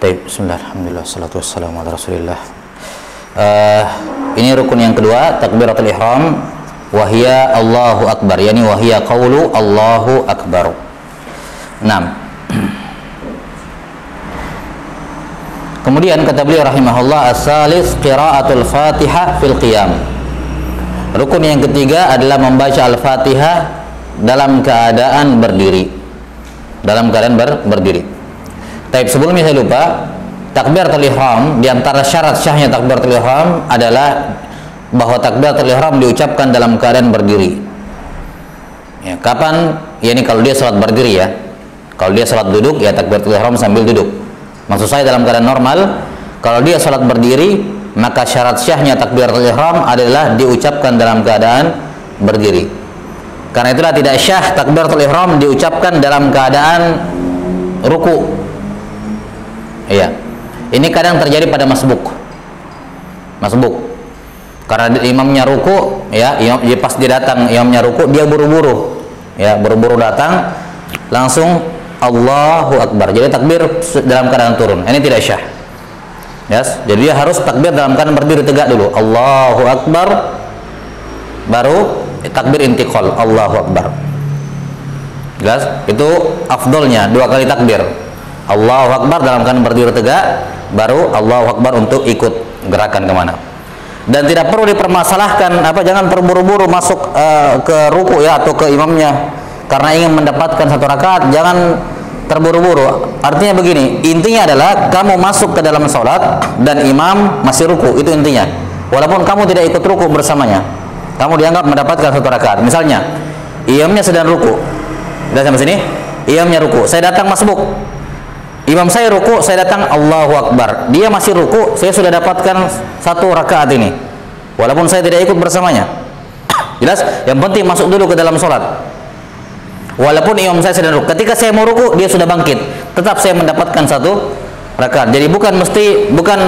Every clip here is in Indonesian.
Baik, bismillah, alhamdulillah, salatu wassalamu ala rasulillah. Ini rukun yang kedua, takbiratul ihram, wahia Allahu Akbar, yani wahia qawlu Allahu Akbar. 6. Kemudian kata beliau rahimahullah, as-salis qiraatul Fatihah fil qiyam. Rukun yang ketiga adalah membaca Al-Fatihah dalam keadaan berdiri. Dalam keadaan berdiri. Tapi sebelumnya saya lupa, takbiratul ihram, di antara syarat syahnya takbiratul ihram adalah bahwa takbiratul ihram diucapkan dalam keadaan berdiri. Ya, kapan? Ya, ini kalau dia salat berdiri ya. Kalau dia salat duduk ya takbiratul ihram sambil duduk. Maksud saya dalam keadaan normal. Kalau dia salat berdiri, maka syarat syahnya takbiratul ihram adalah diucapkan dalam keadaan berdiri. Karena itulah tidak syah takbiratul ihram diucapkan dalam keadaan ruku. Iya. Ini kadang terjadi pada masbuk. Karena imamnya ruku, ya, pas dia datang imamnya ruku, dia buru-buru. Ya, buru-buru datang, langsung Allahu Akbar. Jadi takbir dalam keadaan turun. Ini tidak syah. Yes. Jadi dia harus takbir dalam keadaan berdiri tegak dulu. Allahu Akbar, baru takbir intiqal, Allahu Akbar. Jelas? Itu afdolnya 2 kali takbir. Allahu Akbar dalam keadaan berdiri tegak, baru Allahu Akbar untuk ikut gerakan kemana. Dan tidak perlu dipermasalahkan, jangan terburu-buru masuk ke ruku ya atau ke imamnya karena ingin mendapatkan 1 rakaat. Jangan terburu-buru. Artinya begini, intinya adalah kamu masuk ke dalam sholat dan imam masih ruku, itu intinya. Walaupun kamu tidak ikut ruku bersamanya, kamu dianggap mendapatkan 1 rakaat. Misalnya, imamnya sedang ruku, sudah sampai sini, imamnya ruku, saya datang masbuk. Imam saya ruku, saya datang Allahu Akbar. Dia masih ruku, saya sudah dapatkan 1 rakaat ini. Walaupun saya tidak ikut bersamanya. Jelas? Yang penting masuk dulu ke dalam sholat. Walaupun imam saya sedang ruku. Ketika saya mau ruku, dia sudah bangkit. Tetap saya mendapatkan 1 rakaat. Jadi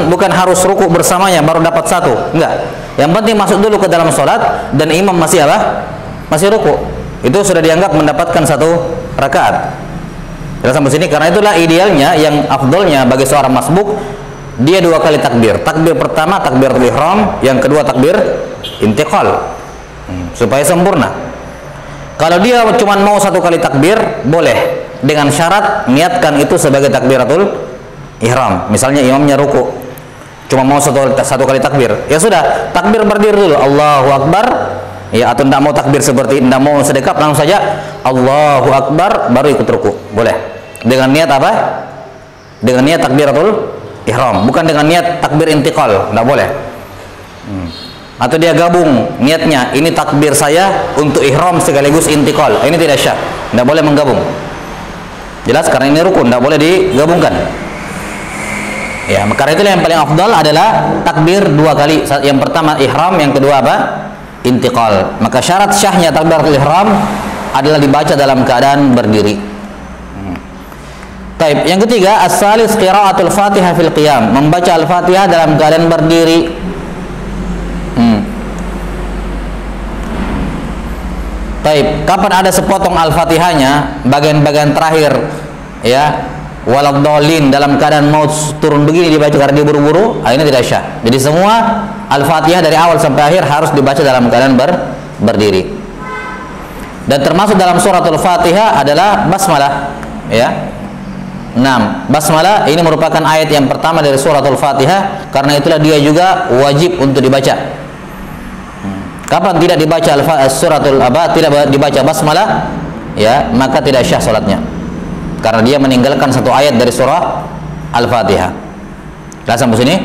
bukan harus ruku bersamanya baru dapat 1. Enggak. Yang penting masuk dulu ke dalam sholat dan imam masih masih ruku. Itu sudah dianggap mendapatkan 1 rakaat. Jelas sampai sini. Karena itulah idealnya, yang afdolnya bagi seorang masbuk, dia 2 kali takbir. Takbir pertama takbiratul ihram, yang kedua takbir intiqal, supaya sempurna. Kalau dia cuma mau 1 kali takbir, boleh, dengan syarat niatkan itu sebagai takbiratul ihram. Misalnya imamnya ruku, cuma mau satu kali takbir, ya sudah, takbir berdiri dulu, Allahu Akbar. Ya, atau tidak mau takbir seperti tidak mau sedekap, langsung saja Allahu Akbar baru ikut ruku, boleh. Dengan niat apa? Dengan niat takbiratul ihram, bukan dengan niat takbir intiqal, tidak boleh. Atau dia gabung niatnya, ini takbir saya untuk ihram sekaligus intiqal, ini tidak syah, tidak boleh menggabung. Jelas? Karena ini rukun, tidak boleh digabungkan. Ya, karena itulah yang paling afdal adalah takbir 2 kali. Yang pertama ihram, yang kedua apa? Intiqal. Maka syarat syahnya takbiratul ihram adalah dibaca dalam keadaan berdiri. Taib. Yang ketiga, as-salis qiraatul Fatihah fil qiyam, membaca Al-Fatihah dalam keadaan berdiri. Taib. Kapan ada sepotong Al-Fatihahnya, bagian-bagian terakhir, ya, waladhdallin, dalam keadaan mau turun begini dibaca karena dia buru-buru, ini tidak syah. Jadi semua Al-Fatihah dari awal sampai akhir harus dibaca dalam keadaan berdiri. Dan termasuk dalam suratul Fatihah adalah basmalah, ya. 6. Basmalah ini merupakan ayat yang pertama dari suratul Fatihah, karena itulah dia juga wajib untuk dibaca. Kapan tidak dibaca tidak dibaca basmalah, ya, maka tidak syah salatnya. Karena dia meninggalkan 1 ayat dari surah Al-Fatihah. Sampai sini.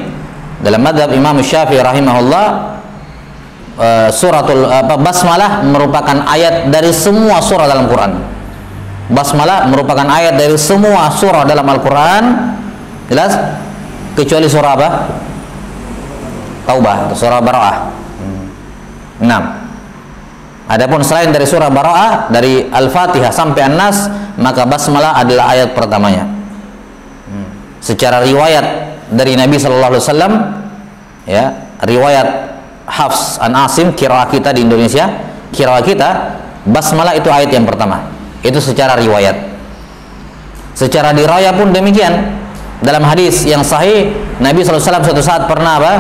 Dalam madhab Imam Syafi'i rahimahullah, basmalah merupakan ayat dari semua surah dalam Quran. Basmalah merupakan ayat dari semua surah dalam Al-Quran. Jelas? Kecuali surah apa? Taubah atau surah Bara'ah. 6. Adapun selain dari surah Bara'ah, dari Al-Fatihah sampai An-Nas, maka basmalah adalah ayat pertamanya. Secara riwayat dari Nabi sallallahu alaihi wasallam, ya, riwayat Hafs an Asim, qiraah kita di Indonesia, qiraah kita, basmalah itu ayat yang pertama. Itu secara riwayat. Secara diraya pun demikian. Dalam hadis yang sahih, Nabi SAW suatu saat pernah apa?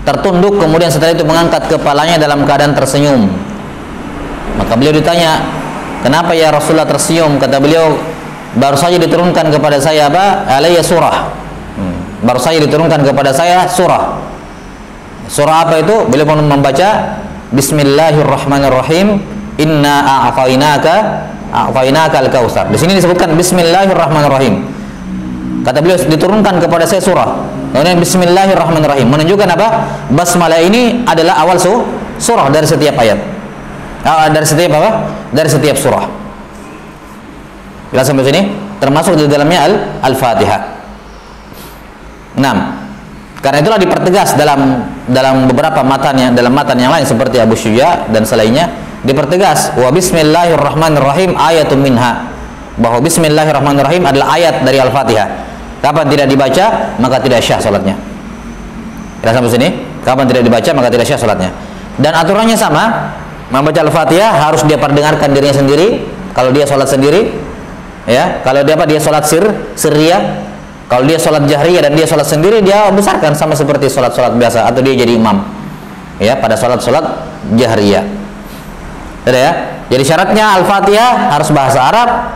Tertunduk, kemudian setelah itu mengangkat kepalanya dalam keadaan tersenyum. Maka beliau ditanya, kenapa ya Rasulullah tersenyum? Kata beliau, baru saja diturunkan kepada saya apa? Alayya surah. Baru saja diturunkan kepada saya surah. Surah apa itu? Beliau pun membaca Bismillahirrahmanirrahim. Inna a'tainaka al-kautsar. Di sini disebutkan Bismillahirrahmanirrahim. Kata beliau diturunkan kepada saya surah. Kemudian Bismillahirrahmanirrahim menunjukkan apa? Basmalah ini adalah awal surah dari setiap ayat. Dari setiap apa? Dari setiap surah. Jelas sampai sini? Termasuk di dalamnya Al-Fatihah. 6. Karena itulah dipertegas dalam beberapa matan yang lain seperti Abu Syuja dan selainnya, dipertegas wa bismillahirrahmanirrahim ayatun minha, bahwa bismillahirrahmanirrahim adalah ayat dari Al-Fatihah. Kapan tidak dibaca maka tidak syah salatnya. Kita sampai sini, kapan tidak dibaca maka tidak syah salatnya. Dan aturannya sama, membaca Al-Fatihah harus dia perdengarkan dirinya sendiri kalau dia salat sendiri, ya. Kalau dia salat sirriyah, kalau dia salat jahriyah dan dia salat sendiri, dia besarkan sama seperti salat-salat biasa atau dia jadi imam, ya, pada salat-salat jahriyah. Ada ya? Jadi syaratnya Al-Fatihah harus bahasa Arab,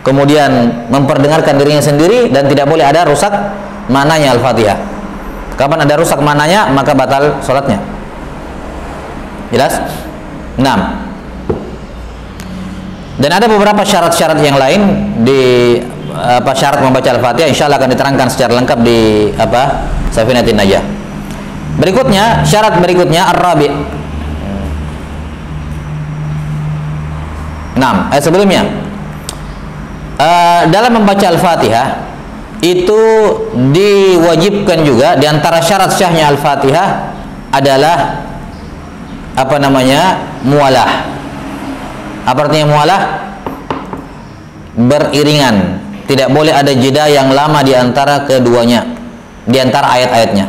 kemudian memperdengarkan dirinya sendiri, dan tidak boleh ada rusak maknanya Al-Fatihah. Kapan ada rusak maknanya maka batal salatnya. Jelas? 6. Dan ada beberapa syarat-syarat yang lain di syarat membaca Al-Fatihah, insyaallah akan diterangkan secara lengkap di Safinatin Najah. Berikutnya, syarat berikutnya Ar-Rabi'. 6. Sebelumnya dalam membaca Al-Fatihah itu diwajibkan juga, di antara syarat syahnya Al-Fatihah adalah mualah. Apa artinya mualah? Beriringan, tidak boleh ada jeda yang lama di antara keduanya, di antara ayat-ayatnya.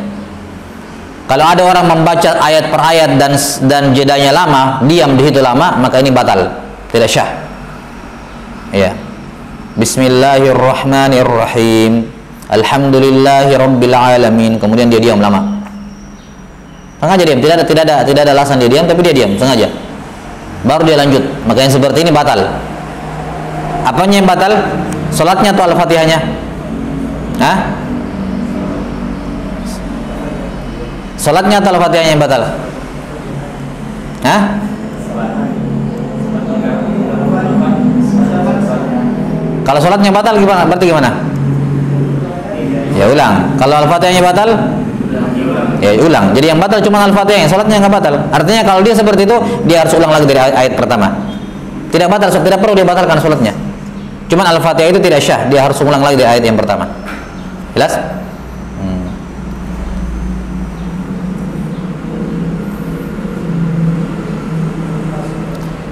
Kalau ada orang membaca ayat per ayat dan jedanya lama, diam di situ lama, maka ini batal, tidak syah. Ya. Bismillahirrahmanirrahim. Alhamdulillahirabbil alamin. Kemudian dia diam lama. Sengaja diam, tidak ada alasan dia diam, tapi dia diam sengaja. Baru dia lanjut. Maka yang seperti ini batal. Apanya yang batal? Salatnya atau Al-Fatihahnya? Hah? Salatnya atau Al-Fatihahnya yang batal? Hah? Kalau sholatnya batal gimana? Berarti gimana? Ya ulang. Kalau Al-Fatihahnya batal, ya ulang. Jadi yang batal cuma Al-Fatihah, yang sholatnya nggak batal. Artinya kalau dia seperti itu, dia harus ulang lagi dari ayat pertama. Tidak batal, tidak perlu dia batalkan sholatnya. Cuma Al-Fatihah itu tidak syah, dia harus ulang lagi dari ayat yang pertama. Jelas?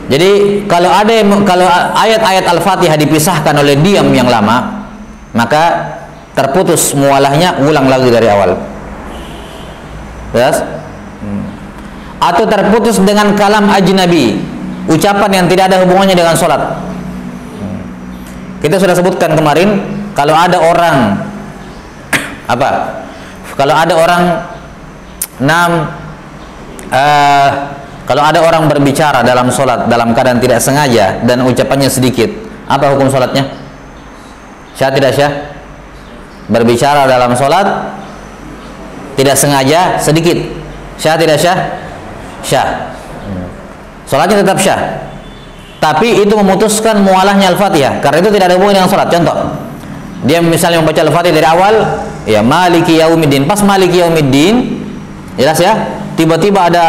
Jadi kalau ayat-ayat Al-Fatihah dipisahkan oleh diam yang lama, maka terputus mualahnya, ulang lagi dari awal. Yes? Atau terputus dengan kalam ajnabi, ucapan yang tidak ada hubungannya dengan sholat. Kita sudah sebutkan kemarin, kalau ada orang kalau ada orang berbicara dalam sholat dalam keadaan tidak sengaja dan ucapannya sedikit, apa hukum sholatnya? Syah tidak syah? Berbicara dalam sholat tidak sengaja sedikit, syah tidak syah? Syah. Sholatnya tetap syah, tapi itu memutuskan mualahnya Al-Fatihah, karena itu tidak ada hubungan dengan sholat. Contoh, dia misalnya membaca Al-Fatihah dari awal, ya Maliki Yaumiddin, pas Maliki Yaumiddin, jelas ya, tiba-tiba ada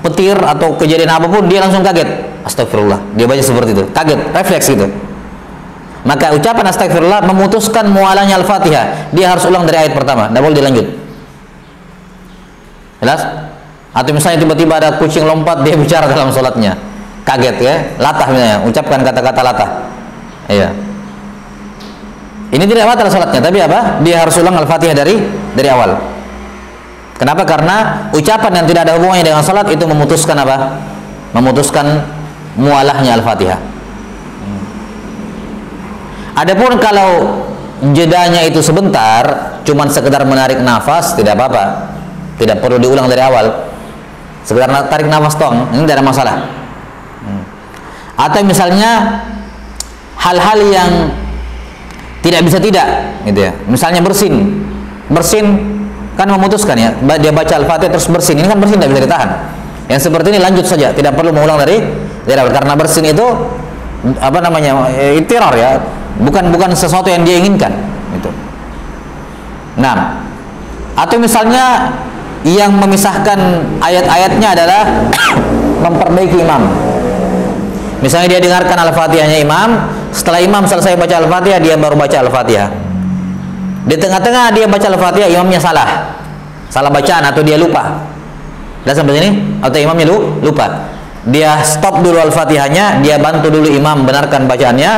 petir atau kejadian apapun, dia langsung kaget, astagfirullah, dia baca seperti itu, kaget, refleks gitu. Maka ucapan astagfirullah memutuskan mualahnya Al-Fatihah, dia harus ulang dari ayat pertama, tidak boleh dilanjut. Jelas? Atau misalnya tiba-tiba ada kucing lompat, dia bicara dalam sholatnya, kaget ya, latah misalnya, ucapkan kata-kata latah, iya. Ini tidak batal sholatnya, tapi apa? Dia harus ulang Al-Fatihah dari awal. Kenapa? Karena ucapan yang tidak ada hubungannya dengan salat itu memutuskan apa? Memutuskan mualahnya Al-Fatihah. Adapun kalau jedanya itu sebentar, cuman sekedar menarik nafas, tidak apa-apa, tidak perlu diulang dari awal, sekedar tarik nafas tong, ini tidak ada masalah. Atau misalnya hal-hal yang tidak bisa tidak, gitu ya. Misalnya bersin kan memutuskan ya, dia baca Al-Fatihah terus bersin, ini kan bersin tidak bisa ditahan. Yang seperti ini lanjut saja, tidak perlu mengulang dari awal, karena bersin itu apa namanya, ittirar ya, bukan sesuatu yang dia inginkan, gitu. Nah, atau misalnya yang memisahkan ayat-ayatnya adalah memperbaiki imam. Misalnya dia dengarkan Al-Fatihahnya imam, setelah imam selesai baca Al-Fatihah, dia baru baca Al-Fatihah. Di tengah-tengah dia baca Al-Fatihah, imamnya salah bacaan atau dia lupa. Dah sampai sini? Atau imamnya lupa. Dia stop dulu Al-Fatihahnya, dia bantu dulu imam benarkan bacaannya,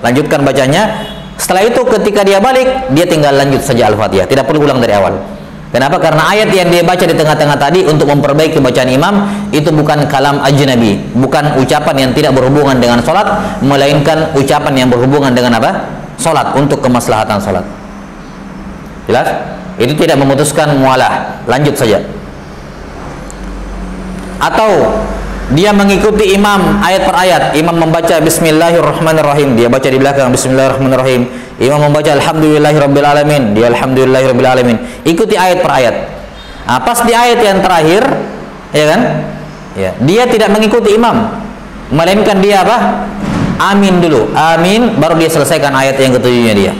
lanjutkan bacanya. Setelah itu ketika dia balik, dia tinggal lanjut saja Al-Fatihah, tidak perlu ulang dari awal. Kenapa? Karena ayat yang dia baca di tengah-tengah tadi untuk memperbaiki bacaan imam itu bukan kalam ajnabi, bukan ucapan yang tidak berhubungan dengan sholat, melainkan ucapan yang berhubungan dengan apa? Sholat, untuk kemaslahatan sholat. Jelas? Itu tidak memutuskan mualah, lanjut saja. Atau dia mengikuti imam ayat per ayat, imam membaca Bismillahirrahmanirrahim, dia baca di belakang Bismillahirrahmanirrahim. Imam membaca Alhamdulillahirabbil alamin, dia Alhamdulillahirabbil alamin. Ikuti ayat per ayat. Nah, pas di ayat yang terakhir, ya kan? Ya, dia tidak mengikuti imam, melainkan dia apa? Amin dulu, amin, baru dia selesaikan ayat yang ketujuhnya dia.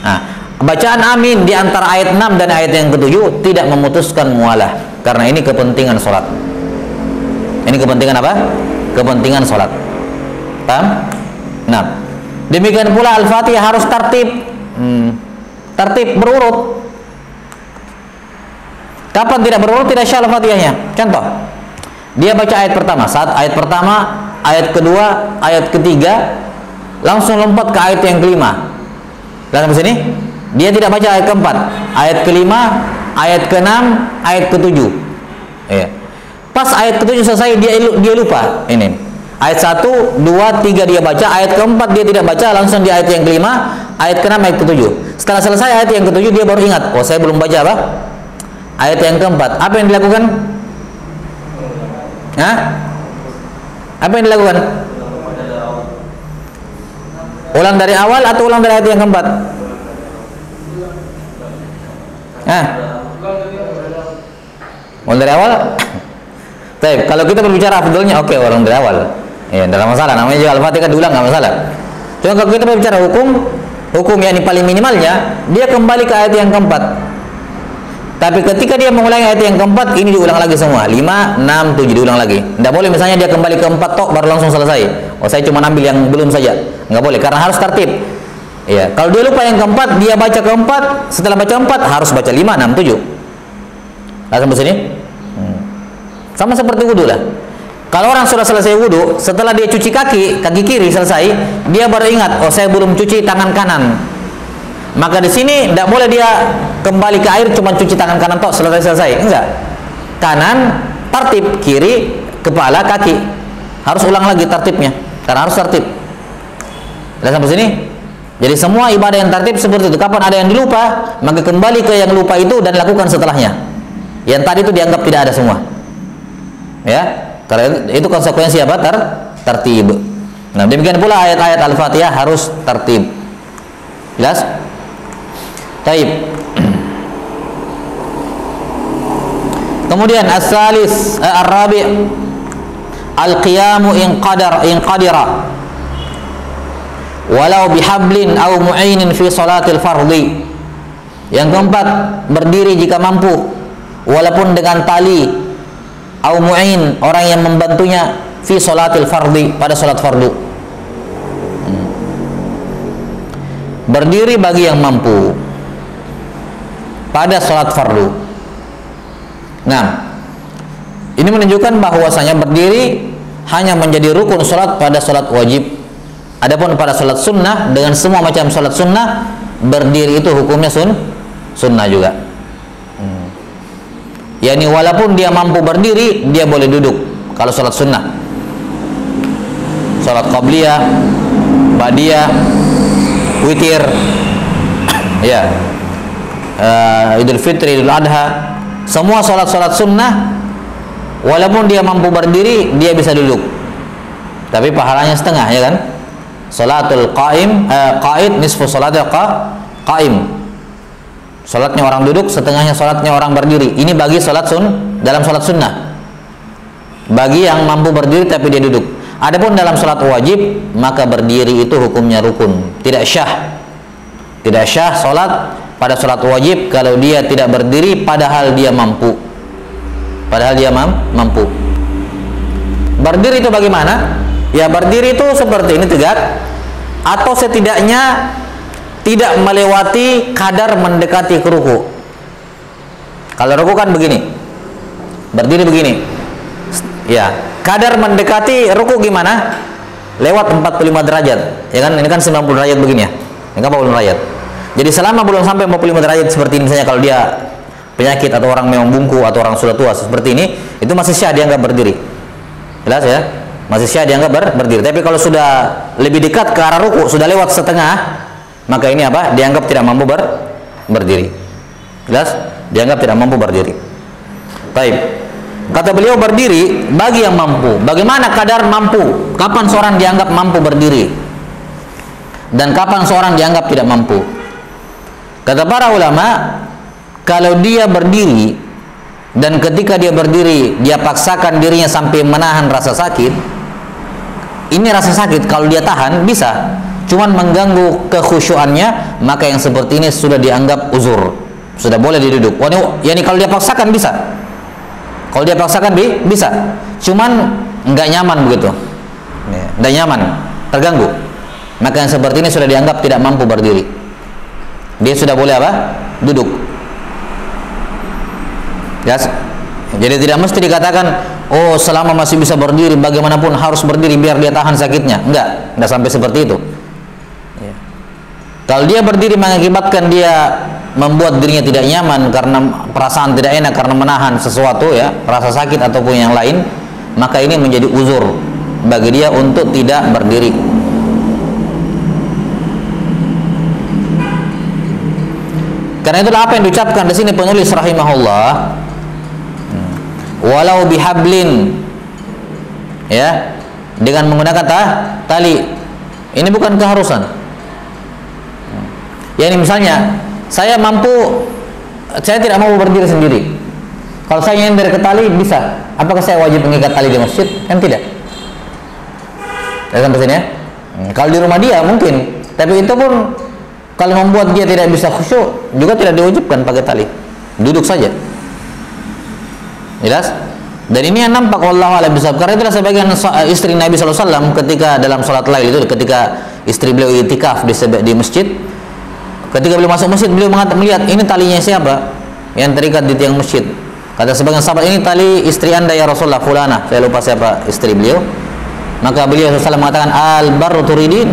Nah, bacaan amin di antara ayat 6 dan ayat yang ketujuh tidak memutuskan mualah, karena ini kepentingan sholat. Ini kepentingan apa? Kepentingan sholat. Paham? Nah, demikian pula Al-Fatihah harus tertib, tertib berurut. Kapan tidak berurut tidak syah Al-Fatihahnya. Contoh, dia baca ayat pertama, saat ayat pertama, ayat kedua, ayat ketiga, langsung lompat ke ayat yang kelima. Dan sampai sini dia tidak baca ayat keempat, ayat kelima, ayat keenam, ayat ketujuh. Ya. Pas ayat ketujuh selesai dia lupa. Ini ayat 1, 2, 3 dia baca, ayat keempat dia tidak baca, langsung di ayat yang kelima, ayat keenam, ayat ketujuh. Setelah selesai ayat yang ketujuh dia baru ingat, oh saya belum baca apa? Ayat yang keempat. Apa yang dilakukan? Hah? Apa yang dilakukan? Ulang dari awal atau ulang dari ayat yang keempat? Hah? Ulang dari awal? Baik, kalau kita berbicara afdalnya, oke, ulang dari awal. Ya, tidak masalah, namanya juga Al-Fatihah diulang, nggak masalah. Cuma kalau kita berbicara hukum yang paling minimalnya, dia kembali ke ayat yang keempat. Tapi ketika dia mengulangi ayat yang keempat, ini diulang lagi semua, 5, 6, 7 diulang lagi. Tidak boleh misalnya dia kembali ke 4 tok baru langsung selesai. Oh, saya cuma ambil yang belum saja. Nggak boleh, karena harus tertib. Ya, kalau dia lupa yang keempat, dia baca keempat, setelah baca 4 harus baca 5, 6, 7. Nah, sampai sini? Sama seperti wudhu lah. Kalau orang sudah selesai wudhu, setelah dia cuci kaki kiri selesai, dia baru ingat, oh saya belum cuci tangan kanan. Maka di sini tidak boleh dia kembali ke air cuma cuci tangan kanan tok selesai. Enggak. Kanan tertib, kiri kepala kaki. Harus ulang lagi tertibnya, karena harus tertib. Sudah sampai sini? Jadi semua ibadah yang tertib seperti itu. Kapan ada yang dilupa, maka kembali ke yang lupa itu dan lakukan setelahnya. Yang tadi itu dianggap tidak ada semua. Ya, karena itu konsekuensi apa? Tertib. Nah, demikian pula ayat-ayat Al-Fatihah harus tertib. Jelas? Taib. Kemudian as-salis ar-rabi' al-qiyamu in qadira walau bihablin aw mu'inin fi salatil fardhi. Yang keempat, berdiri jika mampu walaupun dengan tali, au mu'in, orang yang membantunya, fi sholatil fardhi, pada sholat fardu. Berdiri bagi yang mampu pada sholat fardu. Nah, ini menunjukkan bahwasanya berdiri hanya menjadi rukun sholat pada sholat wajib. Adapun pada sholat sunnah, dengan semua macam sholat sunnah, berdiri itu hukumnya sunnah juga. Yani walaupun dia mampu berdiri, dia boleh duduk kalau sholat sunnah. Sholat qabliyah, ba'diyah, witir, ya, Idul Fitri, Idul Adha, semua sholat-sholat sunnah, walaupun dia mampu berdiri, dia bisa duduk, tapi pahalanya setengah, ya kan? Salatul qaid nisfu salatul qaim. Salatnya orang duduk, setengahnya salatnya orang berdiri. Ini bagi dalam salat sunnah. Bagi yang mampu berdiri tapi dia duduk. Adapun dalam salat wajib, maka berdiri itu hukumnya rukun, tidak syah. Tidak syah salat pada salat wajib kalau dia tidak berdiri padahal dia mampu. Padahal dia mampu. Berdiri itu bagaimana? Ya, berdiri itu seperti ini, tegak, atau setidaknya tidak melewati kadar mendekati ke ruku. Kalau ruku kan begini, berdiri begini, ya, kadar mendekati ruku gimana? Lewat 45 derajat, ya kan? Ini kan 90 derajat begini ya, ini kan 45 derajat. Jadi selama belum sampai 45 derajat seperti ini, misalnya kalau dia penyakit atau orang memang bungku atau orang sudah tua seperti ini, itu masih syah dianggap berdiri. Jelas ya? Masih syah dianggap berdiri. Tapi kalau sudah lebih dekat ke arah ruku, sudah lewat setengah, maka ini apa? Dianggap tidak mampu berdiri. Jelas? Dianggap tidak mampu berdiri. Baik. Kata beliau berdiri bagi yang mampu. Bagaimana kadar mampu? Kapan seorang dianggap mampu berdiri? Dan kapan seorang dianggap tidak mampu? Kata para ulama, kalau dia berdiri dan ketika dia berdiri dia paksakan dirinya sampai menahan rasa sakit. Ini rasa sakit kalau dia tahan bisa, cuman mengganggu kekhusyuannya, maka yang seperti ini sudah dianggap uzur, sudah boleh diduduk. Yani kalau dia paksakan bisa, kalau dia paksakan bisa, cuman nggak nyaman begitu, nggak nyaman, terganggu, maka yang seperti ini sudah dianggap tidak mampu berdiri. Dia sudah boleh apa? Duduk. Yes. Jadi tidak mesti dikatakan, oh selama masih bisa berdiri bagaimanapun harus berdiri biar dia tahan sakitnya. Enggak sampai seperti itu. Ya. Kalau dia berdiri mengakibatkan dia membuat dirinya tidak nyaman karena perasaan tidak enak karena menahan sesuatu, ya, rasa sakit ataupun yang lain, maka ini menjadi uzur bagi dia untuk tidak berdiri. Karena itulah apa yang diucapkan di sini penulis rahimahullah, walau bihablin, ya, dengan menggunakan tali. Ini bukan keharusan. Ya, ini misalnya saya tidak mau berdiri sendiri. Kalau saya nyender ke tali bisa. Apakah saya wajib mengikat tali di masjid? Kan tidak. Ya, sampai sini ya. Kalau di rumah dia mungkin, tapi itu pun kalau membuat dia tidak bisa khusyuk juga tidak diwajibkan pakai tali. Duduk saja. Jelas? Dan ini yang nampak wallahu a'lam bishawab. Karena itulah sebagian istri Nabi SAW ketika dalam sholat lail itu, ketika istri beliau itikaf di masjid, ketika beliau masuk masjid, beliau melihat ini talinya siapa yang terikat di tiang masjid. Kata sebagian sahabat, ini tali istri anda ya Rasulullah, fulana. Saya lupa siapa istri beliau. Maka beliau SAW mengatakan, al barru turidin,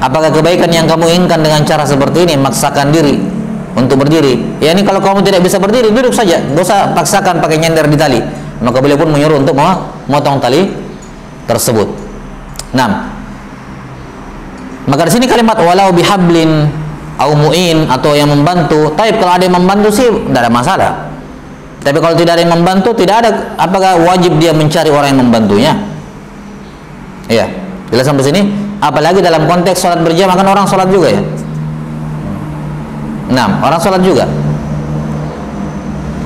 apakah kebaikan yang kamu inginkan dengan cara seperti ini, maksakan diri untuk berdiri? Ya, ini kalau kamu tidak bisa berdiri, duduk saja, tidak usah paksakan pakai nyender di tali. Maka beliau pun menyuruh untuk memotong tali tersebut. Nah, maka di sini kalimat walau bihablin au mu'in, atau yang membantu. Tapi kalau ada yang membantu sih tidak ada masalah. Tapi kalau tidak ada yang membantu, tidak ada, apakah wajib dia mencari orang yang membantunya? Iya, jelas sampai sini. Apalagi dalam konteks sholat berjamaah, kan orang sholat juga ya. Nah, orang sholat juga.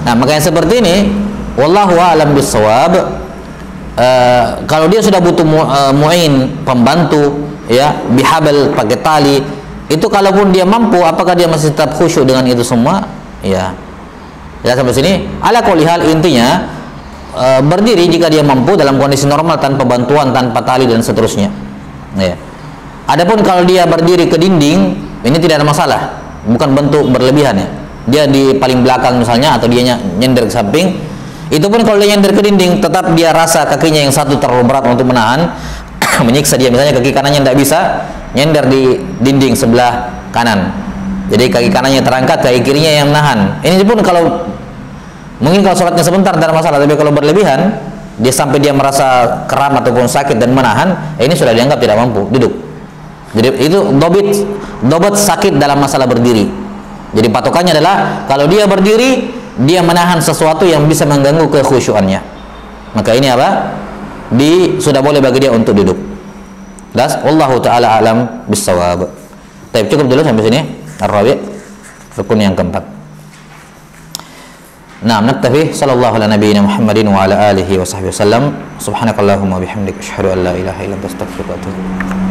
Nah, makanya seperti ini, wallahu a'lam bishawab. Kalau dia sudah butuh mu'in, pembantu, ya, bihabal, pakai tali, itu kalaupun dia mampu, apakah dia masih tetap khusyuk dengan itu semua? Ya, ya sampai sini. Ala kulli hal, intinya berdiri jika dia mampu dalam kondisi normal tanpa bantuan, tanpa tali dan seterusnya. Ya. Adapun kalau dia berdiri ke dinding, ini tidak ada masalah, bukan bentuk berlebihan ya. Dia di paling belakang misalnya, atau dia nyender ke samping, itu pun kalau dia nyender ke dinding, tetap dia rasa kakinya yang satu terlalu berat untuk menahan, menyiksa dia. Misalnya kaki kanannya tidak bisa nyender di dinding sebelah kanan, jadi kaki kanannya terangkat, kaki kirinya yang menahan. Ini pun kalau mungkin kalau sholatnya sebentar tidak ada masalah, tapi kalau berlebihan, dia sampai dia merasa kram ataupun sakit dan menahan, ini sudah dianggap tidak mampu duduk. Jadi itu dobit sakit dalam masalah berdiri. Jadi patokannya adalah kalau dia berdiri, dia menahan sesuatu yang bisa mengganggu kekhusyuannya. Maka ini apa? Sudah boleh bagi dia untuk duduk. Das, wallahu taala alam bissawab. Baik, cukup dulu sampai sini. Ar-rabi', rukun yang keempat. Nah, naktafi sallallahu ala nabiyyina Muhammadin wa ala alihi wa sahbihi wasallam. Subhanakallahumma bihamdika asyhadu an la ilaha illa anta astaghfiruka wa atubu ilaik.